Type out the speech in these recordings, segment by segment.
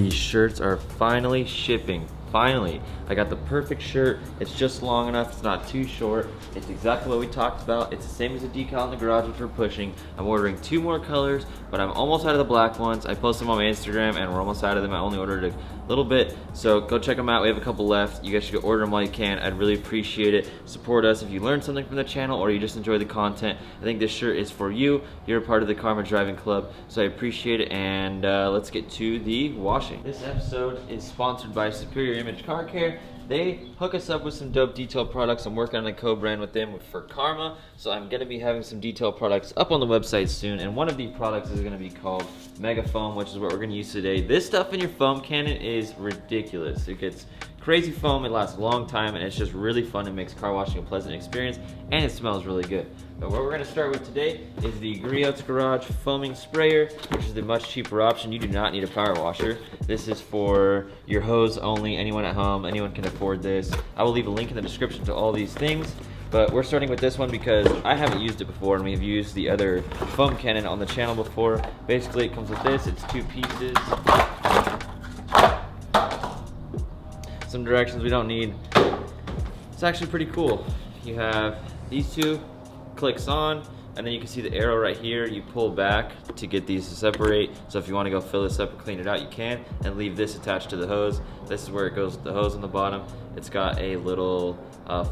Shirts are finally shipping. Finally, I got the perfect shirt. It's just long enough, it's not too short. It's exactly what we talked about. It's the same as the decal in the garage, which we're pushing. I'm ordering 2 more colors, but I'm almost out of the black ones. I posted them on my Instagram and we're almost out of them. I only ordered a little bit, so go check them out. We have a couple left. You guys should go order them while you can. I'd really appreciate it. Support us if you learned something from the channel or you just enjoy the content. I think this shirt is for you. You're a part of the Karma Driving Club, so I appreciate it. And let's get to the washing. This episode is sponsored by Superior Image Car Care. They hook us up with some dope detail products. I'm working on a co-brand with them for Karma, so I'm going to be having some detail products up on the website soon, and one of the products is going to be called Mega Foam, which is what we're going to use today. This stuff in your foam cannon is ridiculous. It gets crazy foam, it lasts a long time, and it's just really fun. It makes car washing a pleasant experience, and it smells really good. But what we're going to start with today is the Griot Garage Foaming Sprayer, which is the much cheaper option. You do not need a power washer. This is for your hose only, anyone at home, anyone can afford this. I will leave a link in the description to all these things, but we're starting with this one because I haven't used it before, and we've used the other foam cannon on the channel before. Basically, it comes with this. It's 2 pieces. Some directions we don't need. It's actually pretty cool. You have these 2, clicks on, and then you can see the arrow right here. You pull back to get these to separate. So if you want to go fill this up and clean it out, you can, and leave this attached to the hose. This is where it goes with the hose on the bottom. It's got a little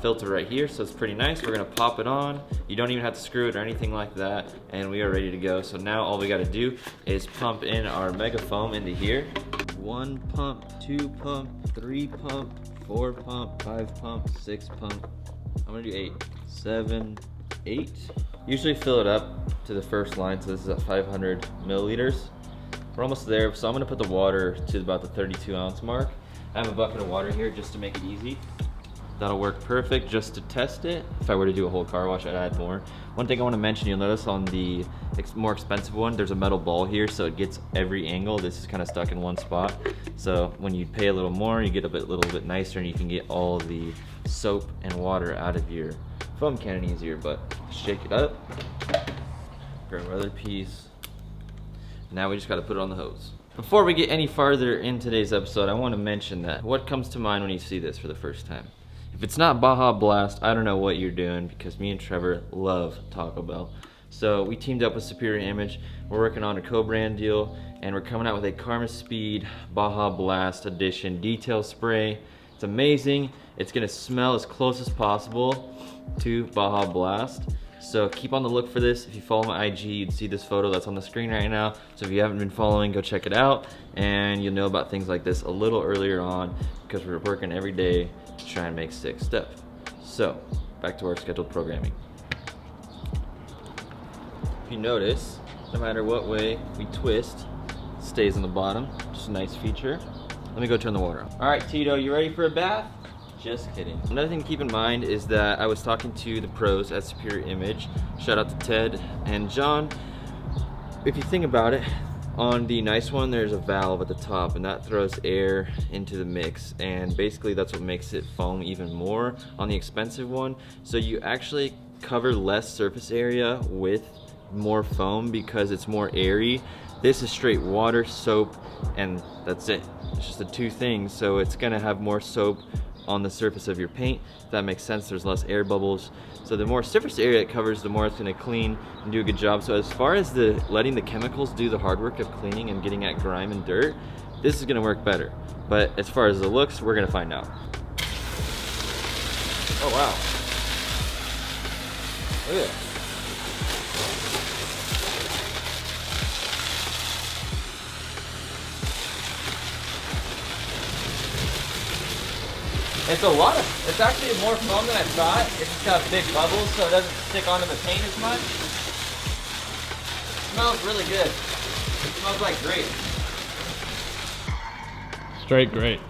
filter right here, so it's pretty nice. We're gonna pop it on. You don't even have to screw it or anything like that, and we are ready to go. So now all we gotta do is pump in our Mega Foam into here. 1 pump, 2 pump, 3 pump, 4 pump, 5 pump, 6 pump. I'm gonna do 8, 7, 8. Usually fill it up to the first line, so this is at 500 milliliters. We're almost there, so I'm gonna put the water to about the 32 ounce mark. I have a bucket of water here just to make it easy. That'll work perfect just to test it. If I were to do a whole car wash, I'd add more. One thing I want to mention, you'll notice on the more expensive one, there's a metal ball here, so it gets every angle. This is kind of stuck in one spot. So when you pay a little more, you get a little bit nicer, and you can get all the soap and water out of your foam cannon easier. But shake it up, grab another piece. Now we just got to put it on the hose. Before we get any farther in today's episode, I want to mention that what comes to mind when you see this for the first time? If it's not Baja Blast, I don't know what you're doing, because me and Trevor love Taco Bell. So we teamed up with Superior Image. We're working on a co-brand deal, and we're coming out with a Karma Speed Baja Blast Edition detail spray. It's amazing. It's gonna smell as close as possible to Baja Blast. So keep on the look for this. If you follow my IG, you'd see this photo that's on the screen right now. So if you haven't been following, go check it out, and you'll know about things like this a little earlier on, because we're working every day to try and make sick stuff. So back to our scheduled programming. If you notice, no matter what way we twist, it stays on the bottom. Just a nice feature. Let me go turn the water on. All right, Tito, you ready for a bath? Just kidding. Another thing to keep in mind is that I was talking to the pros at Superior Image. Shout out to Ted and John. If you think about it, on the nice one, there's a valve at the top, and that throws air into the mix, and basically that's what makes it foam even more on the expensive one. So you actually cover less surface area with more foam because it's more airy. This is straight water, soap, and that's it. It's just the 2 things, so it's gonna have more soap on the surface of your paint. If that makes sense, there's less air bubbles. So the more surface area it covers, the more it's gonna clean and do a good job. So as far as letting the chemicals do the hard work of cleaning and getting at grime and dirt, this is gonna work better. But as far as the looks, we're gonna find out. Oh wow. Look at it. It's actually more foam than I thought. It's just got big bubbles, so it doesn't stick onto the paint as much. It smells really good. It smells like grape. Straight grape.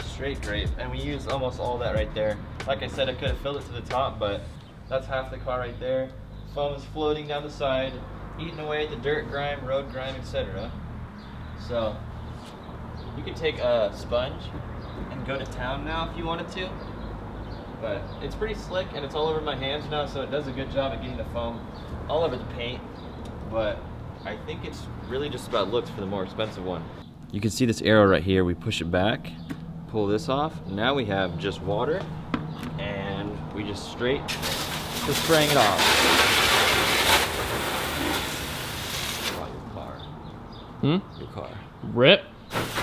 Straight grape. And we used almost all that right there. Like I said, I could have filled it to the top, but That's half the car right there. Foam is floating down the side, eating away at the dirt, grime, road grime, etc. So you could take a sponge and go to town now if you wanted to. But it's pretty slick and it's all over my hands now, so it does a good job at getting the foam all over the paint. But I think it's really just about looks for the more expensive one. You can see this arrow right here. We push it back, pull this off. Now we have just water, and we just straight to spraying it off. Your car. Your car. Rip.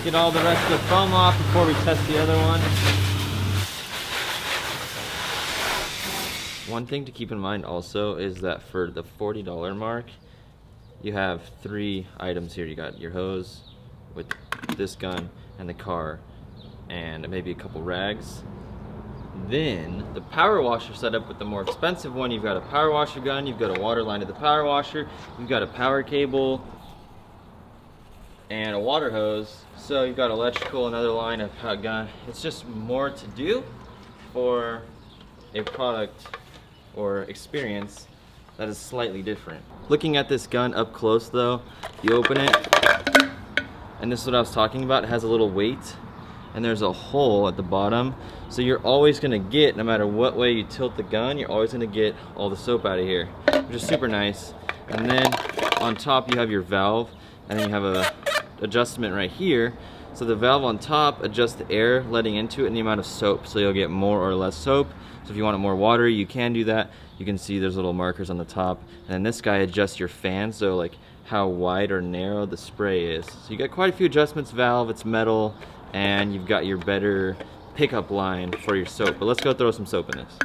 Get all the rest of the foam off before we test the other one. One thing to keep in mind also is that for the $40 mark, you have 3 items here. You got your hose with this gun and the car and maybe a couple rags. Then the power washer setup with the more expensive one, you've got a power washer gun, you've got a water line to the power washer, you've got a power cable and a water hose. So you've got electrical, another line of gun. It's just more to do for a product or experience that is slightly different. Looking at this gun up close though, you open it, and this is what I was talking about. It has a little weight, and there's a hole at the bottom. So you're always gonna get, no matter what way you tilt the gun, you're always gonna get all the soap out of here, which is super nice. And then on top you have your valve, and then you have a adjustment right here. So the valve on top adjusts the air letting into it and the amount of soap, so you'll get more or less soap. So if you want it more watery, you can do that. You can see there's little markers on the top, and then this guy adjusts your fan, so like how wide or narrow the spray is. So you got quite a few adjustments. Valve, it's metal, and you've got your better pickup line for your soap. But let's go throw some soap in this.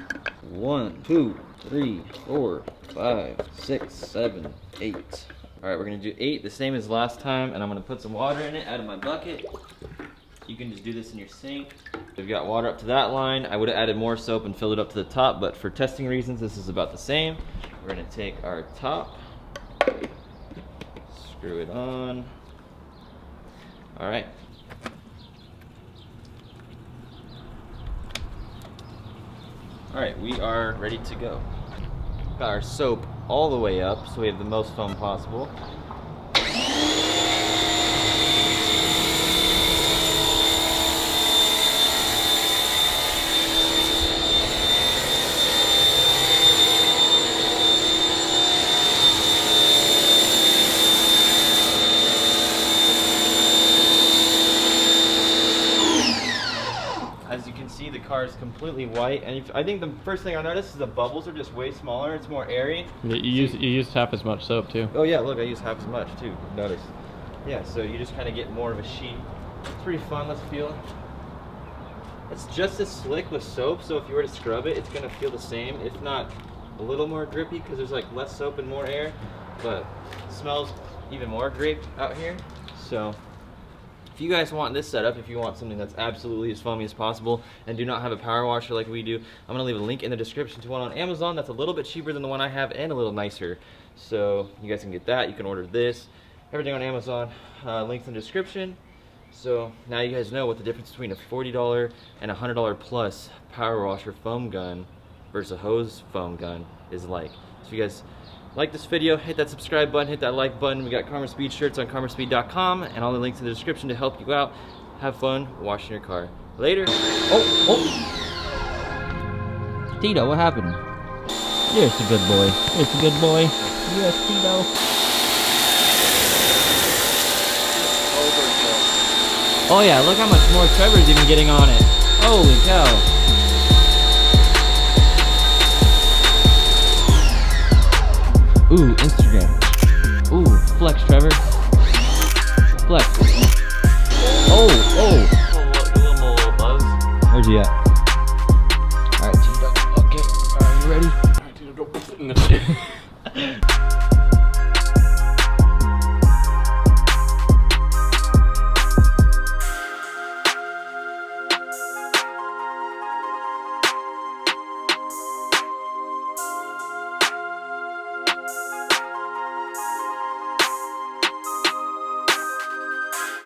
1, 2, 3, 4, 5, 6, 7, 8. All right, we're gonna do 8, the same as last time, and I'm gonna put some water in it out of my bucket. You can just do this in your sink. We've got water up to that line. I would have added more soap and filled it up to the top, but for testing reasons, this is about the same. We're gonna take our top, screw it on. All right. All right, we are ready to go. Got our soap all the way up, so we have the most foam possible. As you can see, the car is completely white, and I think the first thing I noticed is the bubbles are just way smaller. It's more airy. You used half as much soap too. Oh yeah, look, I use half as much too. Notice. Yeah, so you just kind of get more of a sheet. It's pretty fun. Let's feel it. It's just as slick with soap, so if you were to scrub it, it's gonna feel the same, if not a little more grippy, because there's like less soap and more air. But it smells even more grape out here. So if you guys want this setup, if you want something that's absolutely as foamy as possible and do not have a power washer like we do, I'm gonna leave a link in the description to one on Amazon that's a little bit cheaper than the one I have and a little nicer. So you guys can get that. You can order this, everything on Amazon, links in the description. So now you guys know what the difference between a $40 and a $100 plus power washer foam gun versus a hose foam gun is like. So if you guys like this video, hit that subscribe button, hit that like button. We got Karma Speed shirts on karmaspeed.com, and all the links in the description to help you out. Have fun washing your car. Later. Oh. Tito, what happened? You're just a good boy. You're just a good boy. Yes, Tito. Oh yeah, look how much more Trevor's even getting on it. Holy cow. Ooh, Instagram. Ooh, flex, Trevor. Flex. Oh. Give him a little buzz. Where's he at? Alright, Tito. Okay. Are you ready? Alright, Tito, go.